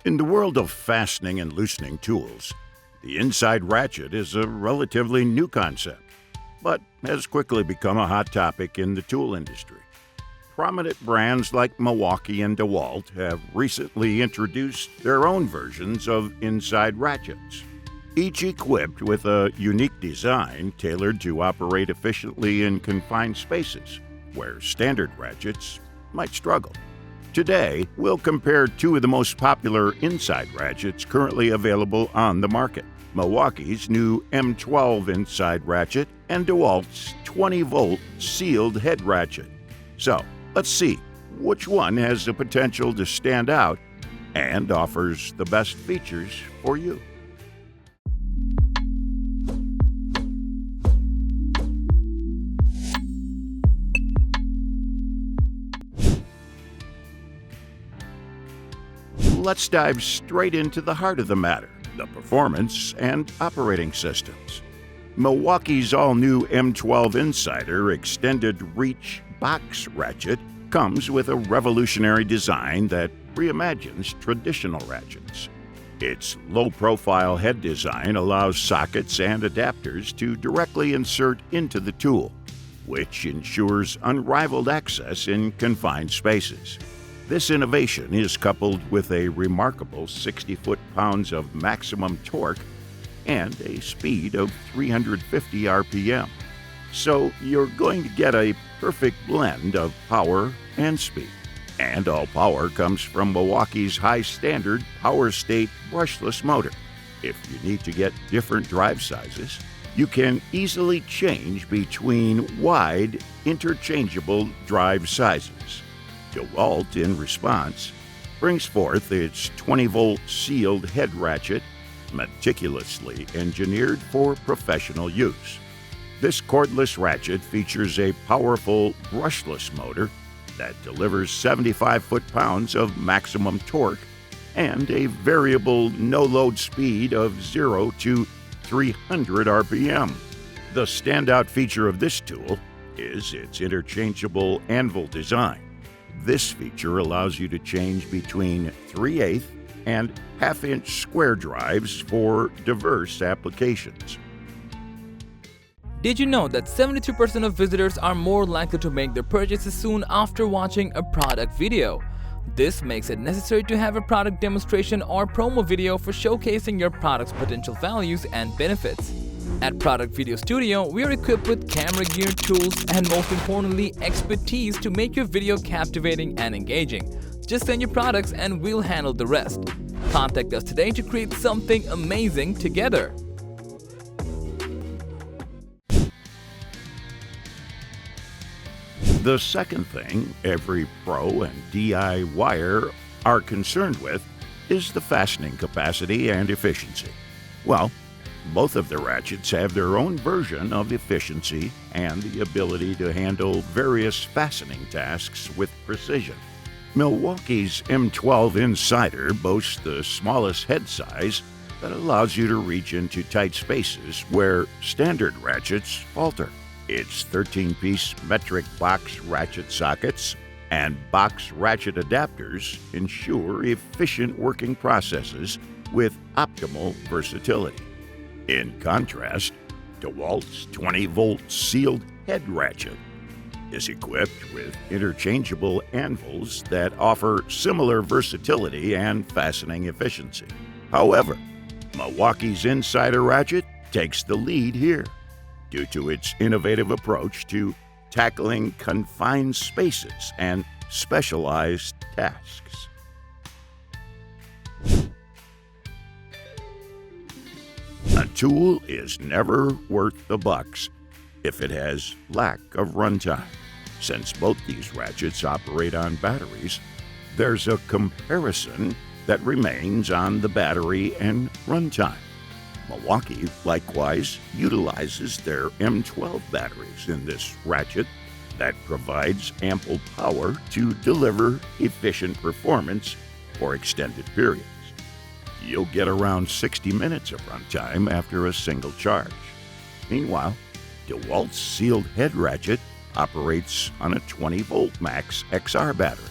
In the world of fastening and loosening tools, the inside ratchet is a relatively new concept, but has quickly become a hot topic in the tool industry. Prominent brands like Milwaukee and DeWalt have recently introduced their own versions of inside ratchets, each equipped with a unique design tailored to operate efficiently in confined spaces, where standard ratchets might struggle. Today, we'll compare two of the most popular inside ratchets currently available on the market: Milwaukee's new M12 Inside Ratchet and DeWalt's 20-volt sealed head ratchet. So, let's see which one has the potential to stand out and offers the best features for you. Let's dive straight into the heart of the matter: the performance and operating systems. Milwaukee's all-new M12 Insider Extended Reach Box Ratchet comes with a revolutionary design that reimagines traditional ratchets. Its low-profile head design allows sockets and adapters to directly insert into the tool, which ensures unrivaled access in confined spaces. This innovation is coupled with a remarkable 60 foot-pounds of maximum torque and a speed of 350 RPM. So you're going to get a perfect blend of power and speed. And all power comes from Milwaukee's high-standard Power State brushless motor. If you need to get different drive sizes, you can easily change between wide, interchangeable drive sizes. DeWalt, in response, brings forth its 20-volt sealed head ratchet, meticulously engineered for professional use. This cordless ratchet features a powerful brushless motor that delivers 75 foot-pounds of maximum torque and a variable no-load speed of 0 to 300 RPM. The standout feature of this tool is its interchangeable anvil design. This feature allows you to change between 3/8 and 1/2-inch square drives for diverse applications. Did you know that 72% of visitors are more likely to make their purchases soon after watching a product video? This makes it necessary to have a product demonstration or promo video for showcasing your product's potential values and benefits. At Product Video Studio, we are equipped with camera gear, tools, and most importantly, expertise to make your video captivating and engaging. Just send your products and we'll handle the rest. Contact us today to create something amazing together. The second thing every pro and DIYer are concerned with is the fastening capacity and efficiency. Well, both of the ratchets have their own version of efficiency and the ability to handle various fastening tasks with precision. Milwaukee's M12 Insider boasts the smallest head size that allows you to reach into tight spaces where standard ratchets falter. Its 13-piece metric box ratchet sockets and box ratchet adapters ensure efficient working processes with optimal versatility. In contrast, DeWalt's 20-volt sealed head ratchet is equipped with interchangeable anvils that offer similar versatility and fastening efficiency. However, Milwaukee's Insider Ratchet takes the lead here due to its innovative approach to tackling confined spaces and specialized tasks. A tool is never worth the bucks if it has lack of runtime. Since both these ratchets operate on batteries, there's a comparison that remains on the battery and runtime. Milwaukee likewise utilizes their M12 batteries in this ratchet that provides ample power to deliver efficient performance for extended periods. You'll get around 60 minutes of runtime after a single charge. Meanwhile, DeWalt's sealed head ratchet operates on a 20-volt Max XR battery.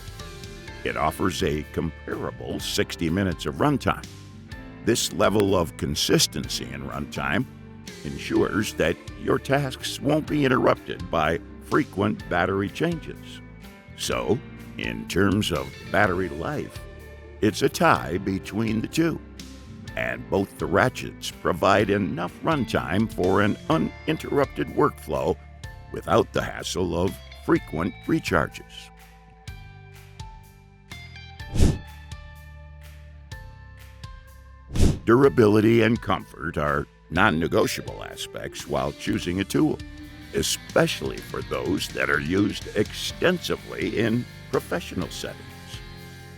It offers a comparable 60 minutes of runtime. This level of consistency in runtime ensures that your tasks won't be interrupted by frequent battery changes. So, in terms of battery life, it's a tie between the two, and both the ratchets provide enough runtime for an uninterrupted workflow without the hassle of frequent recharges. Durability and comfort are non-negotiable aspects while choosing a tool, especially for those that are used extensively in professional settings.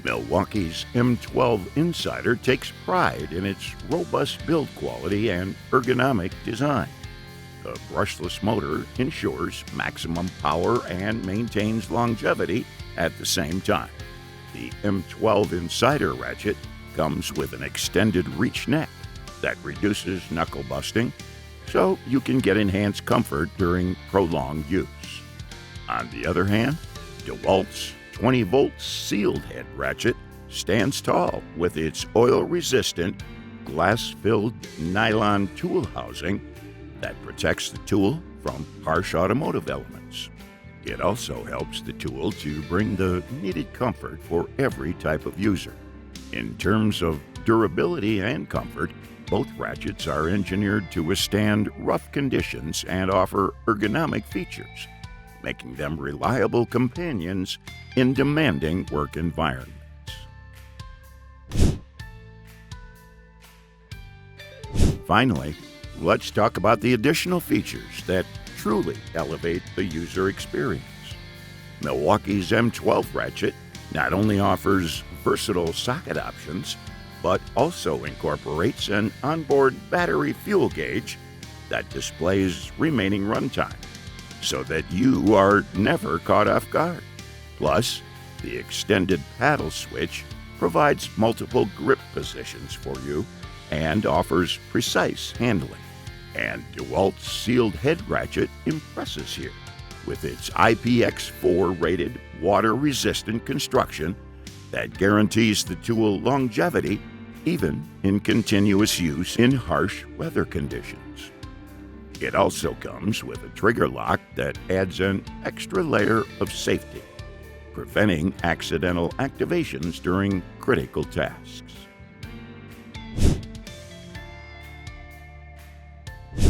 Milwaukee's M12 Insider takes pride in its robust build quality and ergonomic design. The brushless motor ensures maximum power and maintains longevity at the same time. The M12 Insider Ratchet comes with an extended reach neck that reduces knuckle busting, so you can get enhanced comfort during prolonged use. On the other hand, DeWalt's 20-volt sealed head ratchet stands tall with its oil-resistant, glass-filled nylon tool housing that protects the tool from harsh automotive elements. It also helps the tool to bring the needed comfort for every type of user. In terms of durability and comfort, both ratchets are engineered to withstand rough conditions and offer ergonomic features, making them reliable companions in demanding work environments. Finally, let's talk about the additional features that truly elevate the user experience. Milwaukee's M12 Ratchet not only offers versatile socket options, but also incorporates an onboard battery fuel gauge that displays remaining runtime, so that you are never caught off guard. Plus, the extended paddle switch provides multiple grip positions for you and offers precise handling. And DeWalt's sealed head ratchet impresses here with its IPX4 rated water-resistant construction that guarantees the tool longevity even in continuous use in harsh weather conditions. It also comes with a trigger lock that adds an extra layer of safety, preventing accidental activations during critical tasks.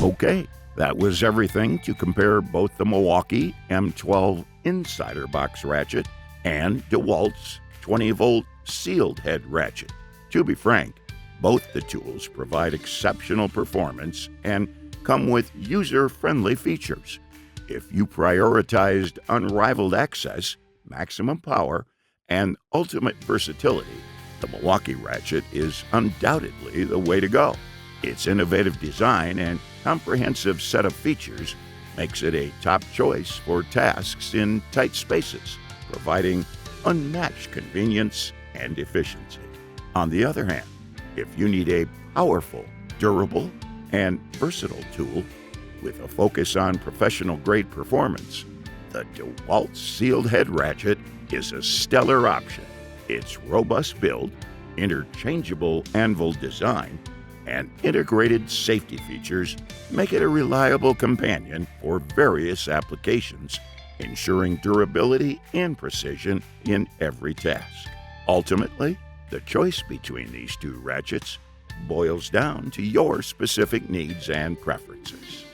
Okay, that was everything to compare both the Milwaukee M12 Insider Box Ratchet and DeWalt's 20-volt sealed head ratchet. To be frank, both the tools provide exceptional performance and come with user-friendly features. If you prioritized unrivaled access, maximum power, and ultimate versatility, the Milwaukee Ratchet is undoubtedly the way to go. Its innovative design and comprehensive set of features makes it a top choice for tasks in tight spaces, providing unmatched convenience and efficiency. On the other hand, if you need a powerful, durable, and versatile tool with a focus on professional-grade performance, the DeWalt Sealed Head Ratchet is a stellar option. Its robust build, interchangeable anvil design, and integrated safety features make it a reliable companion for various applications, ensuring durability and precision in every task. Ultimately, the choice between these two ratchets boils down to your specific needs and preferences.